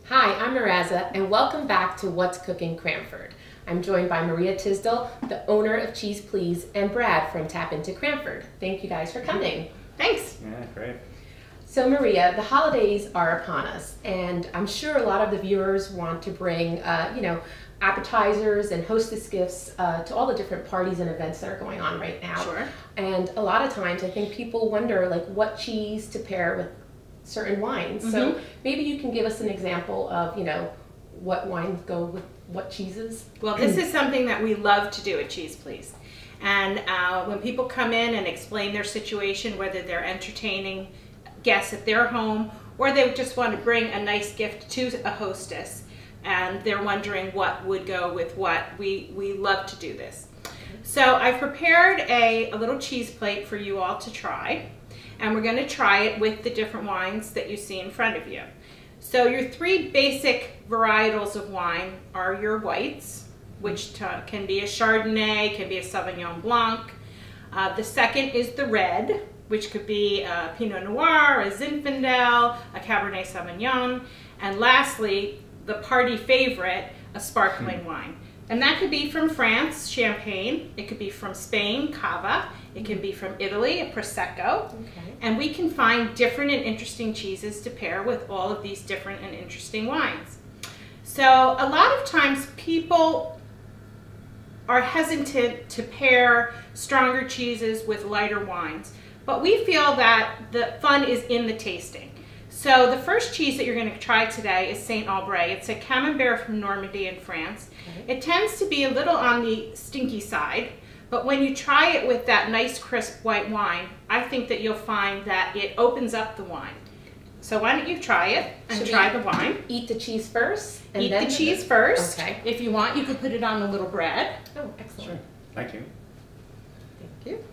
Hi, I'm Miraza, and welcome back to What's Cooking Cranford. I'm joined by Maria Tisdall, the owner of Cheese Please, and Brad from Tap Into Cranford. Thank you guys for coming. Thanks. Yeah, great. So Maria, the holidays are upon us, and I'm sure a lot of the viewers want to bring, appetizers and hostess gifts to all the different parties and events that are going on right now. Sure. And a lot of times I think people wonder like what cheese to pair with certain wines. So maybe you can give us an example of, what wines go with what cheeses. Well, this is something that we love to do at Cheese Please. And when people come in and explain their situation, whether they're entertaining guests at their home or they just want to bring a nice gift to a hostess and they're wondering what would go with what, we love to do this. So I've prepared a little cheese plate for you all to try. And we're going to try it with the different wines that you see in front of you. So your three basic varietals of wine are your whites, which can be a Chardonnay, can be a Sauvignon Blanc. The second is the red, which could be a Pinot Noir, a Zinfandel, a Cabernet Sauvignon. And lastly, the party favorite, a sparkling wine. And that could be from France, Champagne. It could be from Spain, Cava. It can be from Italy, a Prosecco. Okay. And we can find different and interesting cheeses to pair with all of these different and interesting wines. So a lot of times people are hesitant to pair stronger cheeses with lighter wines. But we feel that the fun is in the tasting. So the first cheese that you're going to try today is Saint Albret. It's a Camembert from Normandy in France. Okay. It tends to be a little on the stinky side, but when you try it with that nice crisp white wine, I think that you'll find that it opens up the wine. So why don't you try it and try the wine. Eat the cheese first? And Eat then the cheese first. Okay. If you want, you could put it on a little bread. Oh, excellent. Sure. Thank you. Thank you.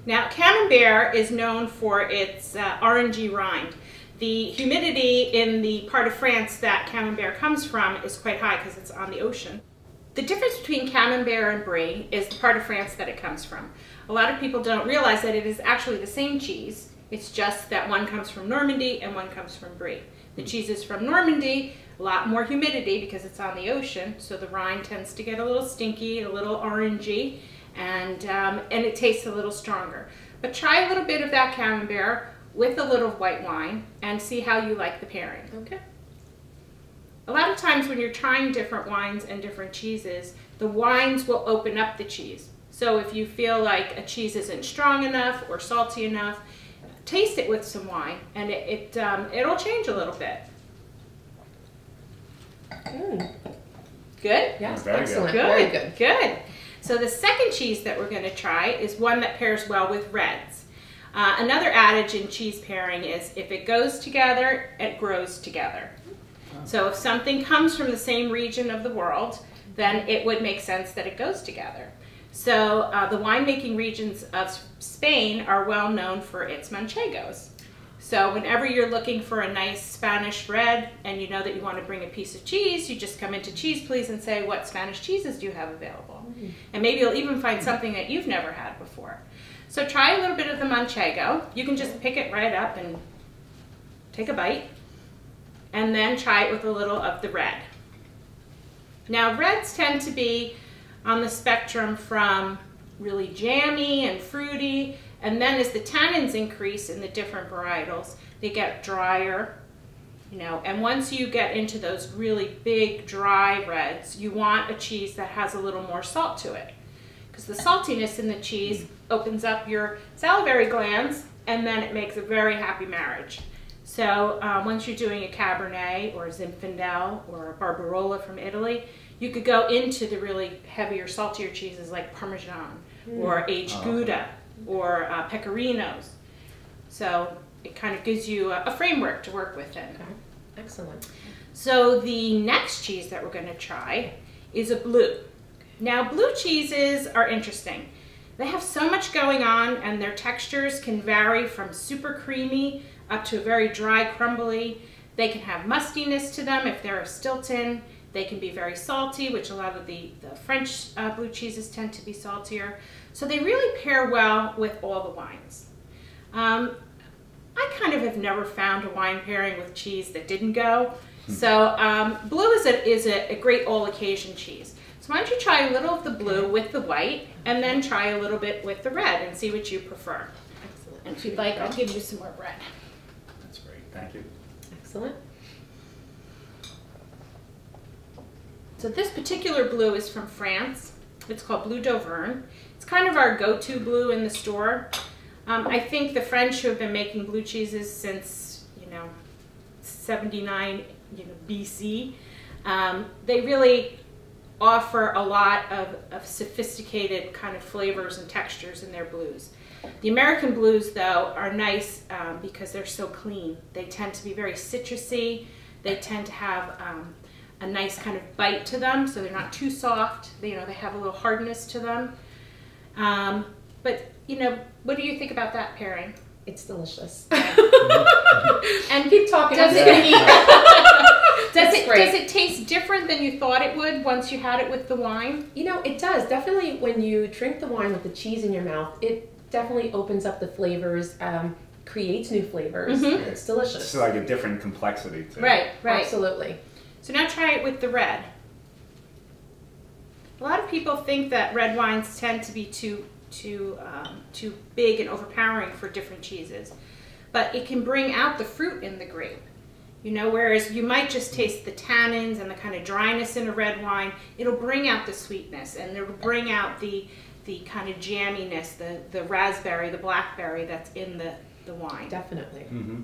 Now, Camembert is known for its orangey rind. The humidity in the part of France that Camembert comes from is quite high because it's on the ocean. The difference between Camembert and Brie is the part of France that it comes from. A lot of people don't realize that it is actually the same cheese. It's just that one comes from Normandy and one comes from Brie. The cheese is from Normandy, a lot more humidity because it's on the ocean, so the rind tends to get a little stinky, a little orangey, and it tastes a little stronger. But try a little bit of that Camembert with a little white wine and see how you like the pairing. Okay. A lot of times when you're trying different wines and different cheeses, the wines will open up the cheese. So if you feel like a cheese isn't strong enough or salty enough, taste it with some wine and it'll change a little bit. Good? Yes, Very excellent. good. Very good. Good. So the second cheese that we're going to try is one that pairs well with reds. Another adage in cheese pairing is if it goes together, it grows together. So if something comes from the same region of the world, then it would make sense that it goes together. So the winemaking regions of Spain are well known for its manchegos. So whenever you're looking for a nice Spanish red and you know that you want to bring a piece of cheese, you just come into Cheese Please and say, what Spanish cheeses do you have available? And maybe you'll even find something that you've never had before. So try a little bit of the manchego. You can just pick it right up and take a bite. And then try it with a little of the red. Now reds tend to be on the spectrum from really jammy and fruity, and then as the tannins increase in the different varietals, they get drier, and once you get into those really big dry reds, you want a cheese that has a little more salt to it. Because the saltiness in the cheese opens up your salivary glands, and then it makes a very happy marriage. So once you're doing a Cabernet or a Zinfandel or a Barbarola from Italy, you could go into the really heavier, saltier cheeses like Parmesan or aged Gouda or Pecorinos. So it kind of gives you a framework to work within. Okay. Excellent. So the next cheese that we're going to try is a blue. Now blue cheeses are interesting. They have so much going on and their textures can vary from super creamy up to a very dry, crumbly. They can have mustiness to them if they're a Stilton. They can be very salty, which a lot of the French blue cheeses tend to be saltier. So they really pair well with all the wines. I kind of have never found a wine pairing with cheese that didn't go. So blue is a great all occasion cheese. So why don't you try a little of the blue with the white, and then try a little bit with the red and see what you prefer. Excellent. And if you'd like, I'll give you some more bread. That's great. Thank you. Excellent. So this particular blue is from France. It's called Bleu d'Auvergne. It's kind of our go-to blue in the store. I think the French, who have been making blue cheeses since 79 BC, they really offer a lot of sophisticated kind of flavors and textures in their blues. The American blues, though, are nice because they're so clean. They tend to be very citrusy. They tend to have a nice kind of bite to them, so they're not too soft. They have a little hardness to them. But what do you think about that pairing? It's delicious. And keep talking. Does it taste different than you thought it would once you had it with the wine? It does. Definitely when you drink the wine with the cheese in your mouth, it definitely opens up the flavors, creates new flavors. It's delicious. It's like a different complexity to it. Right. Absolutely. So now try it with the red. A lot of people think that red wines tend to be too big and overpowering for different cheeses, but it can bring out the fruit in the grape. Whereas you might just taste the tannins and the kind of dryness in a red wine, it'll bring out the sweetness, and it'll bring out the kind of jamminess, the raspberry, the blackberry that's in the wine. Definitely. Mm-hmm.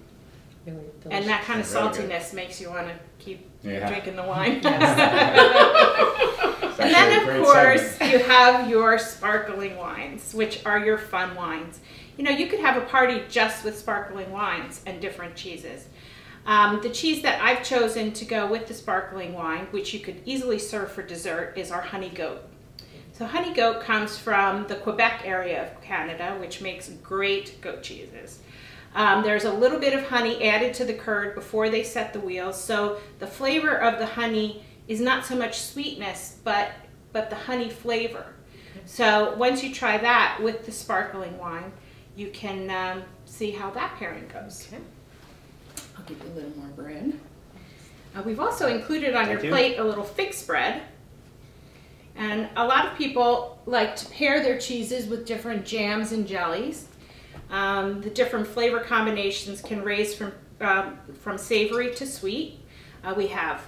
Really delicious. And that kind of Very saltiness good. makes you want to keep Yeah. drinking the wine. It's And actually then, a of great course, segment. you have your sparkling wines, which are your fun wines. You could have a party just with sparkling wines and different cheeses. The cheese that I've chosen to go with the sparkling wine, which you could easily serve for dessert, is our honey goat. So honey goat comes from the Quebec area of Canada, which makes great goat cheeses. There's a little bit of honey added to the curd before they set the wheels, so the flavor of the honey is not so much sweetness, but the honey flavor. So once you try that with the sparkling wine, you can see how that pairing goes. Okay. I'll give you a little more bread. We've also included on your Thank you. plate a little fig spread. And a lot of people like to pair their cheeses with different jams and jellies. The different flavor combinations can range from savory to sweet. We have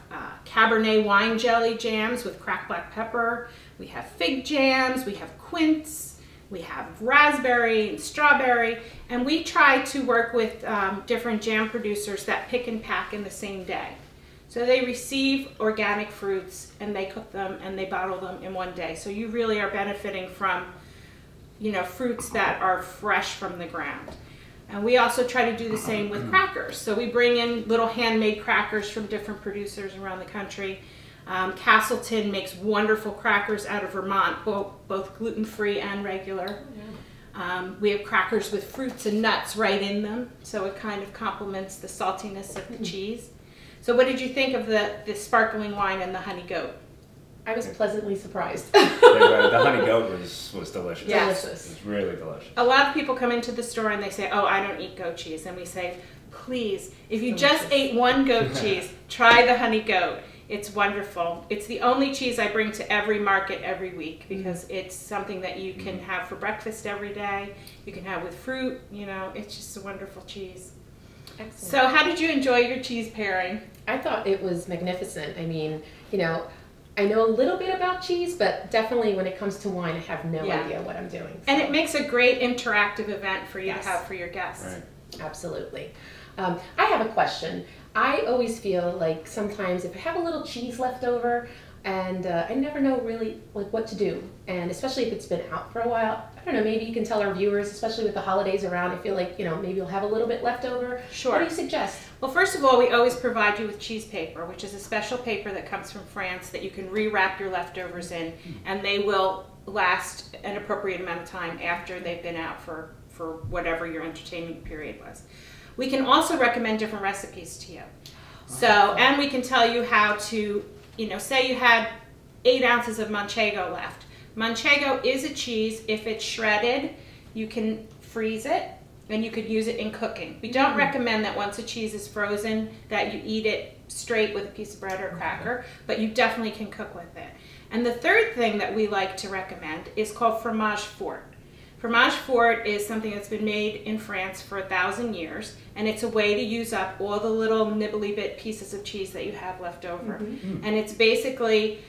Cabernet wine jelly jams with cracked black pepper. We have fig jams. We have quince. We have raspberry and strawberry. And we try to work with different jam producers that pick and pack in the same day. So they receive organic fruits and they cook them and they bottle them in one day. So you really are benefiting from fruits that are fresh from the ground. And we also try to do the same with crackers. So we bring in little handmade crackers from different producers around the country. Castleton makes wonderful crackers out of Vermont, both gluten-free and regular. We have crackers with fruits and nuts right in them, so it kind of complements the saltiness of the cheese. So what did you think of the sparkling wine and the honey goat? I was pleasantly surprised. The honey goat was delicious. Yes. Delicious. It's really delicious. A lot of people come into the store and they say, oh, I don't eat goat cheese. And we say, please, if you just ate one goat cheese, try the honey goat. It's wonderful. It's the only cheese I bring to every market every week because it's something that you can have for breakfast every day. You can have with fruit. It's just a wonderful cheese. Excellent. So how did you enjoy your cheese pairing? I thought it was magnificent. I mean, I know a little bit about cheese, but definitely when it comes to wine, I have no idea what I'm doing. And So. it makes a great interactive event for you Yes. to have for your guests. Right. Absolutely. I have a question. I always feel like sometimes if I have a little cheese left over and I never know really what to do, and especially if it's been out for a while, I don't know, maybe you can tell our viewers, especially with the holidays around, I feel like, maybe you'll have a little bit left over. Sure. What do you suggest? Well, first of all, we always provide you with cheese paper, which is a special paper that comes from France that you can rewrap your leftovers in, and they will last an appropriate amount of time after they've been out for whatever your entertainment period was. We can also recommend different recipes to you. So, and we can tell you how to, say you had 8 ounces of Manchego left. Manchego is a cheese. If it's shredded, you can freeze it and you could use it in cooking. We don't recommend that once a cheese is frozen that you eat it straight with a piece of bread or cracker, but you definitely can cook with it. And the third thing that we like to recommend is called fromage fort. Fromage fort is something that's been made in France for 1,000 years, and it's a way to use up all the little nibbly bit pieces of cheese that you have left over. And it's basically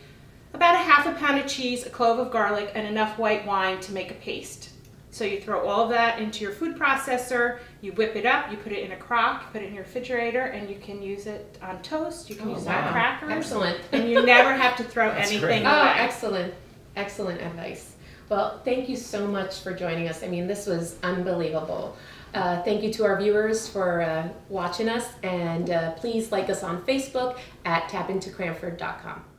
about a half a pound of cheese, a clove of garlic, and enough white wine to make a paste. So you throw all of that into your food processor, you whip it up, you put it in a crock, put it in your refrigerator, and you can use it on toast, you can use it on crackers. Excellent. And you never have to throw anything away. Oh, excellent. Excellent advice. Well, thank you so much for joining us. I mean, this was unbelievable. Thank you to our viewers for watching us, and please like us on Facebook at tapintocranford.com.